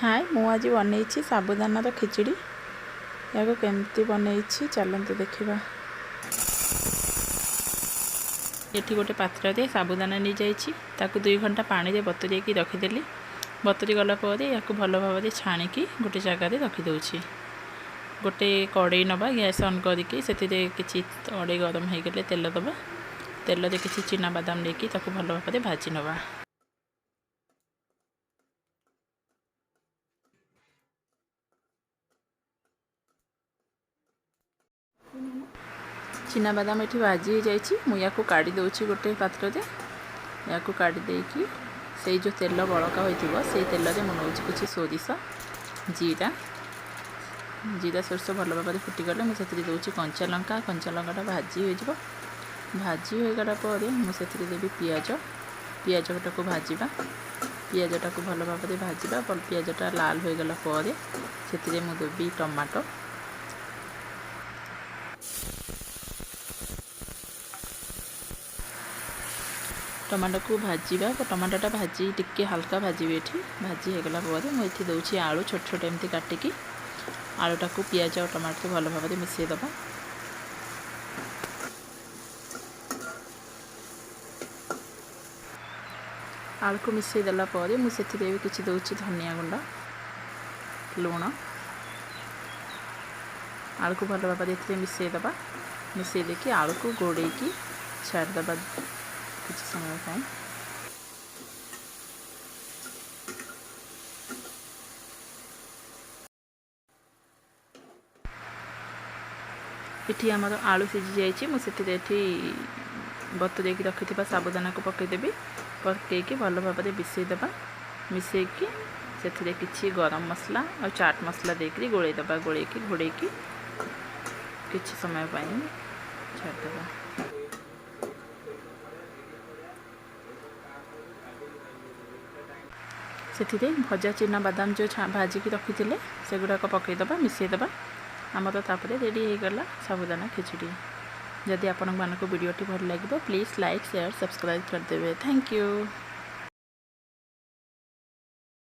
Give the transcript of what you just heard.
हाय मु आज बनई साबुदानार खिचड़ी या केमती बनई चलते देखा। ये गोटे पात्र दे साबुदाना नहीं जाइए 2 घंटा पानी में बतुरे रखीदेली। बतुरी गलापर या भल भाव छाणिकी गोटे जगार रखीदे। गोटे कड़ई नवा गैस ऑन करके किसी कड़ई गरम हो गले तेल दबा। तेल में किसी चिना बादाम लेकिन भल भाव भाजी नवा। चिना बादाम ये भाजी जाइए काढ़ी दूसरी गोटे पात्र में या काढ़ी देकी से जो तेल बड़का हो से तेल में मुझे किसी सोरिष जीरा जीरा सोरिष भल भाव फुटीगले मुझे दूसरी कंचा लंका भाजी हो भाजी हो गलापर मुझे देवी पियाज पियाजटा को भाजवा पियाजटा को भल भाव भाजवा पियाजटा लाल हो गलापर से देवी टमाटो टमाटो को भाजवा टमाटोटा भाजी टिके हल्का भाजी ये भाजी हो गलापर मुझे दूसरी आलू छोट छोट एमती काटिकी आलूटा को पियाज और टमाटो भल भाव मिसईदबा। आलू को मिसई देलापर मुझे किसी दूसरी धनिया गुंड लुण आलू को भल भाव मिसईदबा। मिसई देकी आलू को गोड़े छाड़दबा किसी समय पाई। इठी आमर आलू सीझी जाइए मुझे बतुरे रखी साबुदाना को पकईदेवी पकईकी भल भाव मिसईदबा। मिसईकी से किसी गरम मसला और चाट मसला देकर गोलैदबा गोलैकी घोड़ेकी किसी समय पाई छाड़दबा। से भजा चिना बादाम जो भाजिकी रखी थे से गुड़ाक पकईदबा मिसईदबा। आमर तापर रेडी हो गला साबुदाना खिचड़ी। जदि आपण मानक वीडियोटी भल लगे प्लीज़ लाइक शेयर सब्सक्राइब करदेवे। Thank you.